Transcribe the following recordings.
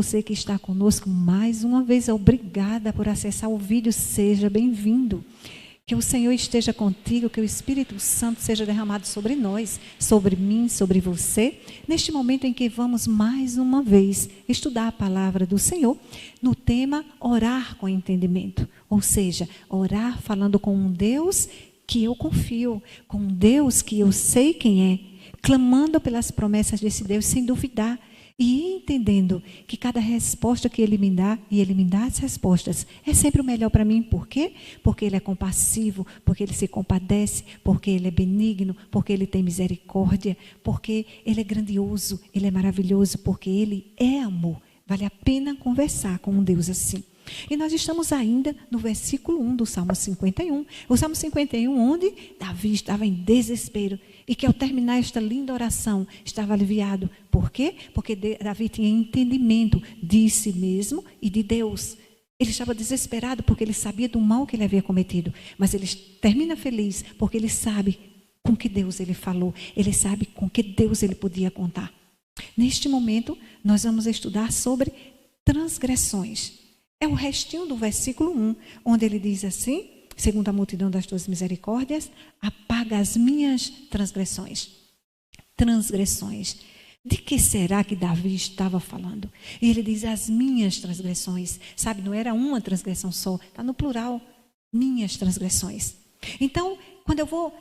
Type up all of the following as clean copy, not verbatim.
você que está conosco mais uma vez. Obrigada por acessar o vídeo. Seja bem-vindo. Que o Senhor esteja contigo, que o Espírito Santo seja derramado sobre nós, sobre mim, sobre você, neste momento em que vamos mais uma vez estudar a palavra do Senhor, no tema orar com entendimento. Ou seja, orar falando com um Deus que eu confio, com um Deus que eu sei quem é, clamando pelas promessas desse Deus sem duvidar. E entendendo que cada resposta que Ele me dá, e Ele me dá as respostas, é sempre o melhor para mim. Por quê? Porque Ele é compassivo, porque Ele se compadece, porque Ele é benigno, porque Ele tem misericórdia, porque Ele é grandioso, Ele é maravilhoso, porque Ele é amor. Vale a pena conversar com um Deus assim. E nós estamos ainda no versículo 1 do Salmo 51. O Salmo 51, onde Davi estava em desespero. E que ao terminar esta linda oração, estava aliviado. Por quê? Porque Davi tinha entendimento de si mesmo e de Deus. Ele estava desesperado porque ele sabia do mal que ele havia cometido. Mas ele termina feliz porque ele sabe com que Deus ele falou. Ele sabe com que Deus ele podia contar. Neste momento, nós vamos estudar sobre transgressões. É o restinho do versículo 1, onde ele diz assim: segundo a multidão das tuas misericórdias, apaga as minhas transgressões. Transgressões. De que será que Davi estava falando? E ele diz as minhas transgressões. Sabe, não era uma transgressão só, está no plural. Minhas transgressões. Então, quando eu vou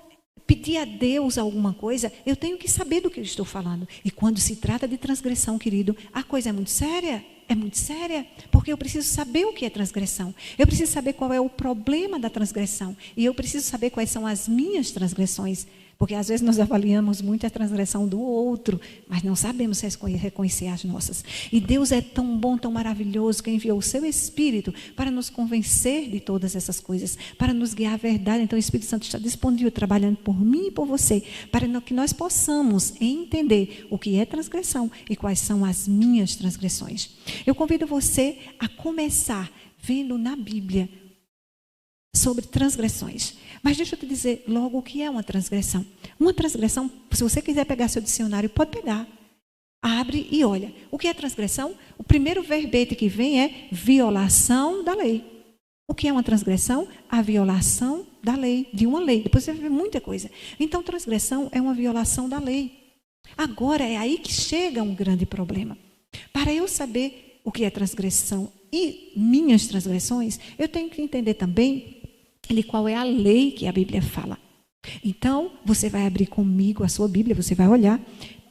pedir a Deus alguma coisa, eu tenho que saber do que eu estou falando. E quando se trata de transgressão, querido, a coisa é muito séria. É muito séria, porque eu preciso saber o que é transgressão. Eu preciso saber qual é o problema da transgressão. E eu preciso saber quais são as minhas transgressões. Porque às vezes nós avaliamos muito a transgressão do outro, mas não sabemos reconhecer as nossas. E Deus é tão bom, tão maravilhoso, que enviou o seu Espírito para nos convencer de todas essas coisas, para nos guiar à verdade. Então o Espírito Santo está disponível, trabalhando por mim e por você, para que nós possamos entender o que é transgressão e quais são as minhas transgressões. Eu convido você a começar vendo na Bíblia sobre transgressões. Mas deixa eu te dizer logo o que é uma transgressão. Uma transgressão, se você quiser pegar seu dicionário, pode pegar. Abre e olha. O que é transgressão? O primeiro verbete que vem é violação da lei. O que é uma transgressão? A violação da lei, de uma lei. Depois você vai ver muita coisa. Então, transgressão é uma violação da lei. Agora, é aí que chega um grande problema. Para eu saber o que é transgressão e minhas transgressões, eu tenho que entender também qual é a lei que a Bíblia fala. Então, você vai abrir comigo a sua Bíblia, você vai olhar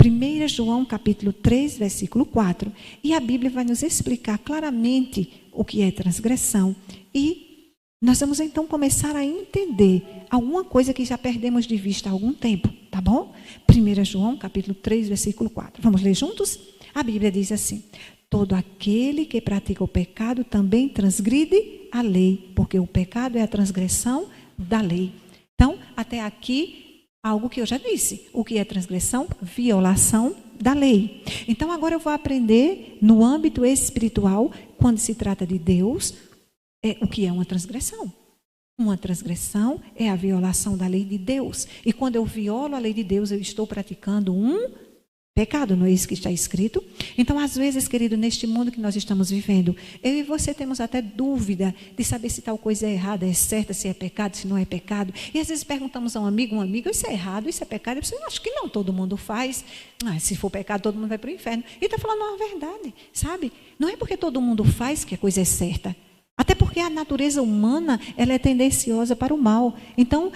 1 João capítulo 3, versículo 4. E a Bíblia vai nos explicar claramente o que é transgressão. E nós vamos então começar a entender alguma coisa que já perdemos de vista há algum tempo, tá bom? 1 João capítulo 3, versículo 4. Vamos ler juntos? A Bíblia diz assim: todo aquele que pratica o pecado também transgride a lei, porque o pecado é a transgressão da lei. Então, até aqui, algo que eu já disse. O que é transgressão? Violação da lei. Então, agora eu vou aprender no âmbito espiritual, quando se trata de Deus, o que é uma transgressão. Uma transgressão é a violação da lei de Deus. E quando eu violo a lei de Deus, eu estou praticando um pecado, não é isso que está escrito? Então, às vezes, querido, neste mundo que nós estamos vivendo, eu e você temos até dúvida de saber se tal coisa é errada, é certa, se é pecado, se não é pecado. E às vezes perguntamos a um amigo, isso é errado, isso é pecado. Eu acho que não, todo mundo faz. Se for pecado, todo mundo vai para o inferno. E está falando uma verdade, sabe? Não é porque todo mundo faz que a coisa é certa. Até porque a natureza humana, ela é tendenciosa para o mal. Então,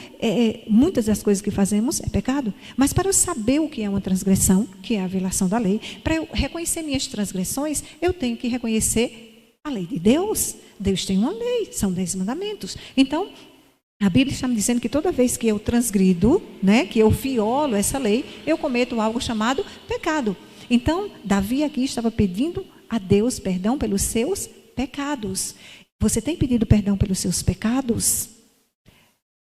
muitas das coisas que fazemos é pecado. Mas para eu saber o que é uma transgressão, que é a violação da lei, para eu reconhecer minhas transgressões, eu tenho que reconhecer a lei de Deus. Deus tem uma lei, são 10 mandamentos. Então, a Bíblia está me dizendo que toda vez que eu transgrido, que eu violo essa lei, eu cometo algo chamado pecado. Então, Davi aqui estava pedindo a Deus perdão pelos seus pecados. Você tem pedido perdão pelos seus pecados?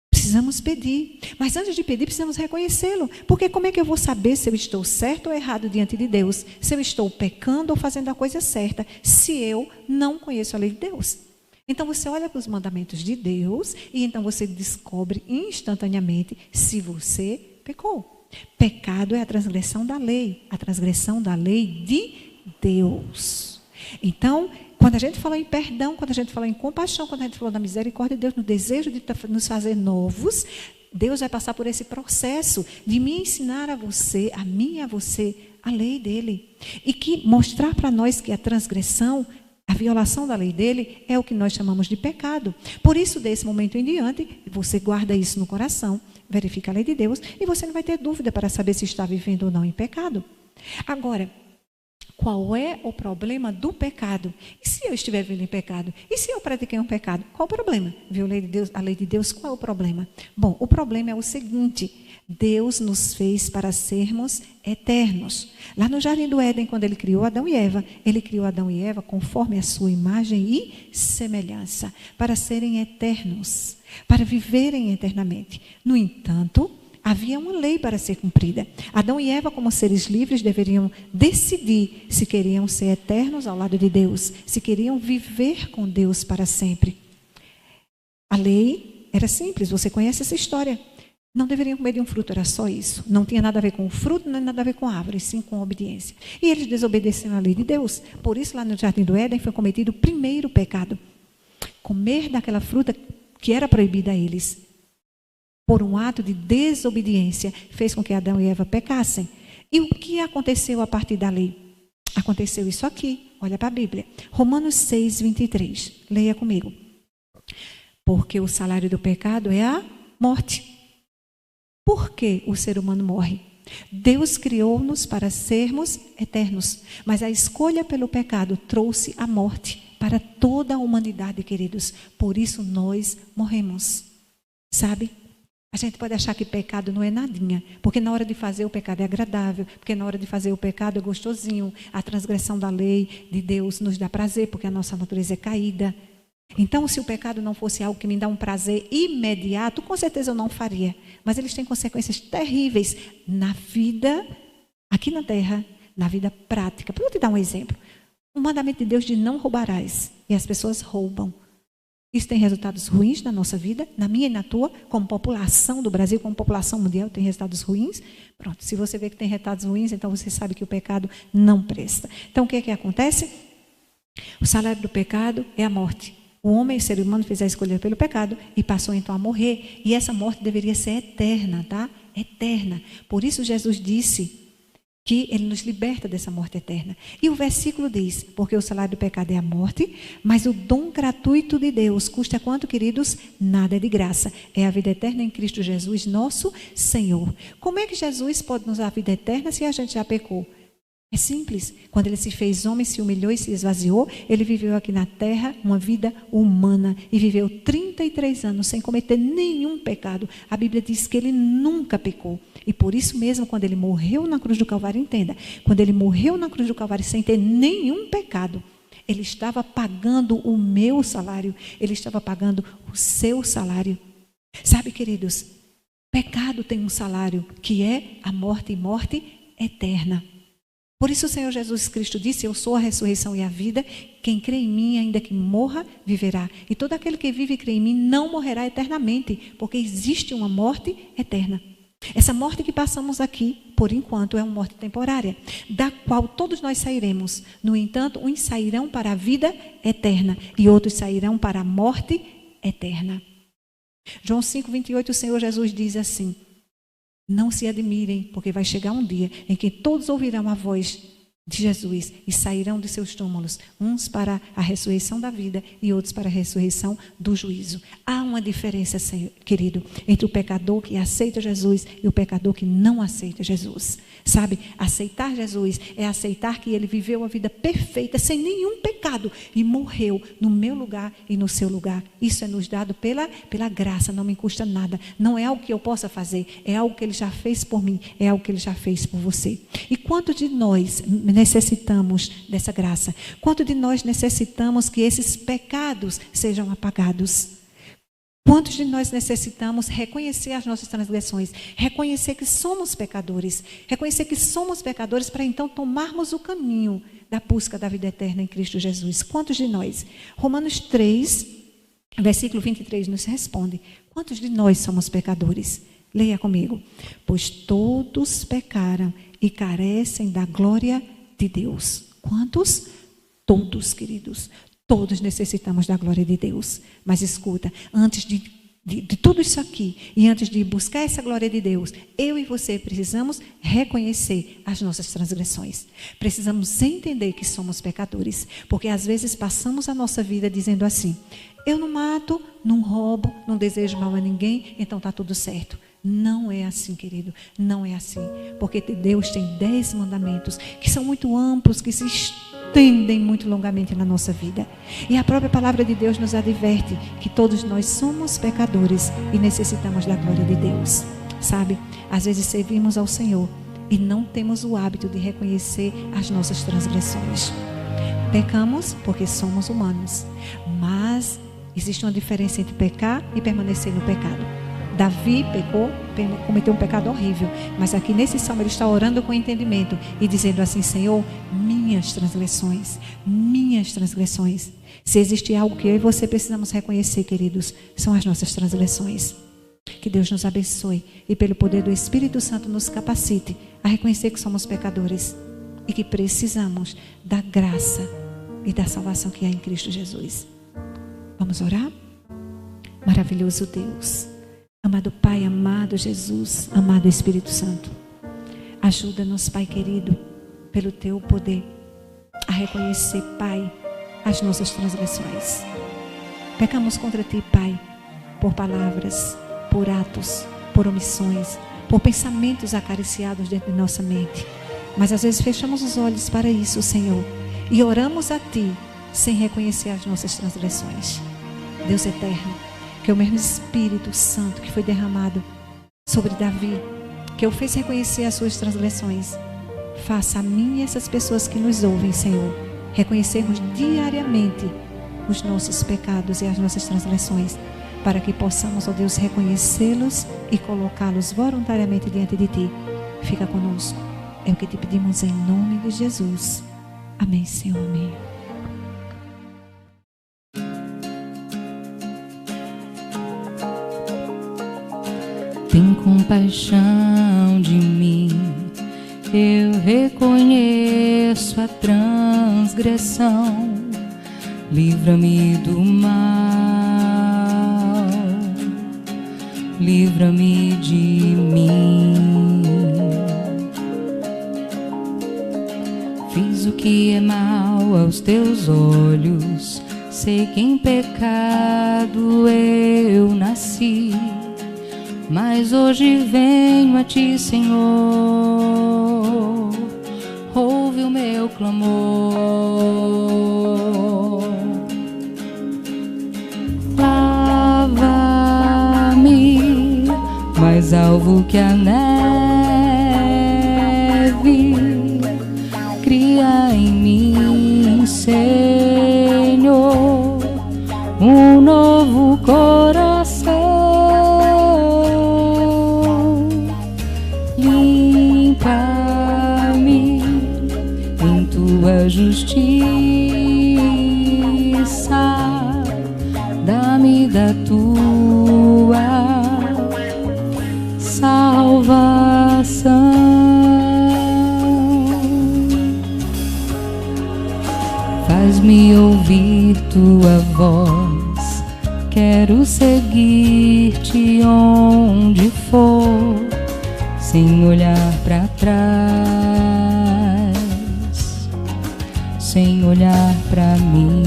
Precisamos pedir. Mas antes de pedir, precisamos reconhecê-lo. Porque como é que eu vou saber se eu estou certo ou errado diante de Deus? Se eu estou pecando ou fazendo a coisa certa? Se eu não conheço a lei de Deus. Então você olha para os mandamentos de Deus e então você descobre instantaneamente se você pecou. Pecado é a transgressão da lei de Deus. Então, quando a gente fala em perdão, quando a gente fala em compaixão, quando a gente fala da misericórdia de Deus, no desejo de nos fazer novos, Deus vai passar por esse processo de me ensinar a você, a mim e a você, a lei dele. E que mostrar para nós que a transgressão, a violação da lei dele, é o que nós chamamos de pecado. Por isso, desse momento em diante, você guarda isso no coração, verifica a lei de Deus, e você não vai ter dúvida para saber se está vivendo ou não em pecado. Agora, qual é o problema do pecado? E se eu estiver vivendo em pecado? E se eu pratiquei um pecado? Qual o problema? Viu a lei de Deus? Qual é o problema? Bom, o problema é o seguinte: Deus nos fez para sermos eternos. Lá no Jardim do Éden, quando ele criou Adão e Eva, ele criou Adão e Eva conforme a sua imagem e semelhança, para serem eternos, para viverem eternamente. No entanto, havia uma lei para ser cumprida. Adão e Eva, como seres livres, deveriam decidir se queriam ser eternos ao lado de Deus, se queriam viver com Deus para sempre. A lei era simples, você conhece essa história. Não deveriam comer de um fruto, era só isso. Não tinha nada a ver com o fruto, nem nada a ver com a árvore, sim com a obediência. E eles desobedeceram à lei de Deus. Por isso, lá no Jardim do Éden, foi cometido o primeiro pecado. Comer daquela fruta que era proibida a eles, por um ato de desobediência, fez com que Adão e Eva pecassem. E o que aconteceu a partir da lei? Aconteceu isso aqui, olha para a Bíblia. Romanos 6, 23. Leia comigo. Porque o salário do pecado é a morte. Por que o ser humano morre? Deus criou-nos para sermos eternos, mas a escolha pelo pecado trouxe a morte para toda a humanidade, queridos. Por isso nós morremos. Sabe? A gente pode achar que pecado não é nadinha, porque na hora de fazer o pecado é agradável, porque na hora de fazer o pecado é gostosinho, a transgressão da lei de Deus nos dá prazer, porque a nossa natureza é caída. Então, se o pecado não fosse algo que me dá um prazer imediato, com certeza eu não faria. Mas eles têm consequências terríveis na vida, aqui na terra, na vida prática. Vou te dar um exemplo. O mandamento de Deus de não roubarás, e as pessoas roubam. Isso tem resultados ruins na nossa vida, na minha e na tua, como população do Brasil, como população mundial, tem resultados ruins. Pronto, se você vê que tem resultados ruins, então você sabe que o pecado não presta. Então, o que é que acontece? O salário do pecado é a morte. O homem, o ser humano, fez a escolha pelo pecado e passou então a morrer. E essa morte deveria ser eterna, tá? Eterna. Por isso Jesus disse que ele nos liberta dessa morte eterna. E o versículo diz, porque o salário do pecado é a morte, mas o dom gratuito de Deus custa quanto, queridos? Nada, é de graça. É a vida eterna em Cristo Jesus, nosso Senhor. Como é que Jesus pode nos dar a vida eterna se a gente já pecou? É simples. Quando ele se fez homem, se humilhou e se esvaziou, ele viveu aqui na terra uma vida humana e viveu 33 anos sem cometer nenhum pecado. A Bíblia diz que ele nunca pecou. E por isso mesmo, quando ele morreu na cruz do Calvário, entenda, quando ele morreu na cruz do Calvário sem ter nenhum pecado, ele estava pagando o meu salário, ele estava pagando o seu salário. Sabe, queridos, pecado tem um salário que é a morte e morte eterna. Por isso o Senhor Jesus Cristo disse, eu sou a ressurreição e a vida, quem crê em mim, ainda que morra, viverá. E todo aquele que vive e crê em mim não morrerá eternamente, porque existe uma morte eterna. Essa morte que passamos aqui, por enquanto, é uma morte temporária, da qual todos nós sairemos. No entanto, uns sairão para a vida eterna e outros sairão para a morte eterna. João 5:28, o Senhor Jesus diz assim, não se admirem, porque vai chegar um dia em que todos ouvirão a voz de Jesus e sairão de seus túmulos, uns para a ressurreição da vida e outros para a ressurreição do juízo. Há uma diferença, querido, entre o pecador que aceita Jesus e o pecador que não aceita Jesus. Sabe, aceitar Jesus é aceitar que ele viveu a vida perfeita, sem nenhum pecado, e morreu no meu lugar e no seu lugar. Isso é nos dado pela graça, não me custa nada. Não é algo que eu possa fazer, é algo que ele já fez por mim, é algo que ele já fez por você. E quanto de nós necessitamos dessa graça? Quanto de nós necessitamos que esses pecados sejam apagados? Quantos de nós necessitamos reconhecer as nossas transgressões, reconhecer que somos pecadores, para então tomarmos o caminho da busca da vida eterna em Cristo Jesus? Quantos de nós? Romanos 3, versículo 23 nos responde. Quantos de nós somos pecadores? Leia comigo. Pois todos pecaram e carecem da glória de Deus. Quantos? Todos, queridos, todos necessitamos da glória de Deus. Mas escuta, antes de tudo isso aqui, e antes de buscar essa glória de Deus, eu e você precisamos reconhecer as nossas transgressões. Precisamos entender que somos pecadores, porque às vezes passamos a nossa vida dizendo assim: eu não mato, não roubo, não desejo mal a ninguém, então está tudo certo. Não é assim, querido, não é assim. Porque Deus tem 10 mandamentos que são muito amplos, que se estendem muito longamente na nossa vida. E a própria palavra de Deus nos adverte que todos nós somos pecadores e necessitamos da glória de Deus. Sabe, às vezes servimos ao Senhor e não temos o hábito de reconhecer as nossas transgressões. Pecamos porque somos humanos, mas existe uma diferença entre pecar e permanecer no pecado. Davi pecou, cometeu um pecado horrível, mas aqui nesse salmo ele está orando com entendimento e dizendo assim: Senhor, minhas transgressões. Se existe algo que eu e você precisamos reconhecer, queridos, são as nossas transgressões. Que Deus nos abençoe e pelo poder do Espírito Santo nos capacite a reconhecer que somos pecadores e que precisamos da graça e da salvação que há em Cristo Jesus. Vamos orar? Maravilhoso Deus, amado Pai, amado Jesus, amado Espírito Santo, ajuda-nos, Pai querido, pelo Teu poder, a reconhecer, Pai, as nossas transgressões. Pecamos contra Ti, Pai, por palavras, por atos, por omissões, por pensamentos acariciados dentro de nossa mente. Mas às vezes fechamos os olhos para isso, Senhor, e oramos a Ti sem reconhecer as nossas transgressões. Deus eterno, que o mesmo Espírito Santo que foi derramado sobre Davi, que o fez reconhecer as suas transgressões, faça a mim e essas pessoas que nos ouvem, Senhor, reconhecermos diariamente os nossos pecados e as nossas transgressões, para que possamos, ó Deus, reconhecê-los e colocá-los voluntariamente diante de Ti. Fica conosco. É o que te pedimos em nome de Jesus. Amém, Senhor. Amém. Tem compaixão de mim, eu reconheço a transgressão. Livra-me do mal, livra-me de mim. Fiz o que é mal aos teus olhos, sei que em pecado eu nasci. Mas hoje venho a Ti, Senhor, ouve o meu clamor. Lava-me, mais alvo que a neve, cria em mim, Senhor, um novo coração. Limpa-me em Tua justiça, dá-me da Tua salvação. Faz-me ouvir Tua voz, quero seguir-Te onde for, sem olhar para trás, sem olhar para mim.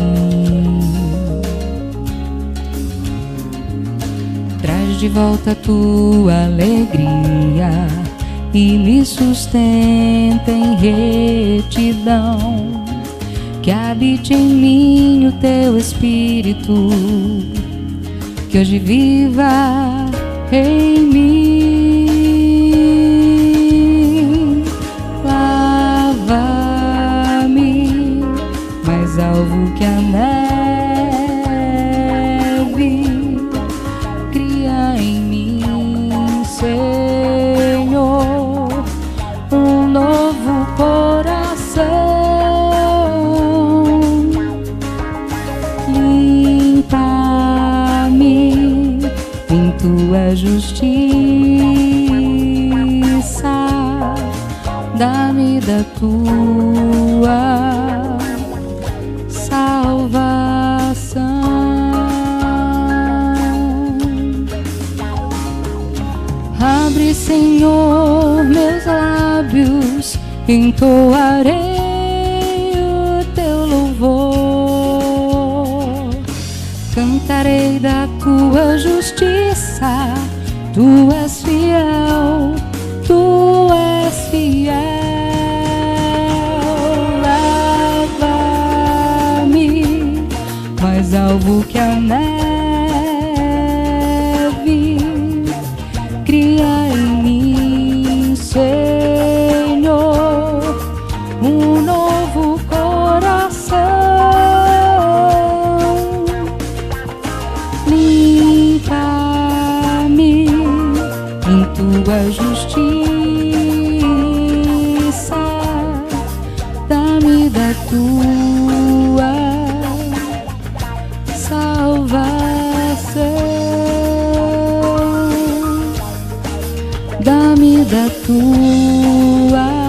Traz de volta a Tua alegria e me sustenta em retidão. Que habite em mim o Teu Espírito, que hoje viva em mim. Lava-me, mais alvo que a neve, cria em mim, Senhor, um novo coração. Limpa-me em Tua justiça, dá-me da Tua Senhor, meus lábios entoarei o teu louvor. Cantarei da tua justiça, tu és fiel, tu és fiel. Leva-me mais alvo que a neve, cria em mim, Senhor, um novo coração. Limpa-me em tua justiça, dá-me da tua salvação, dá-me da tua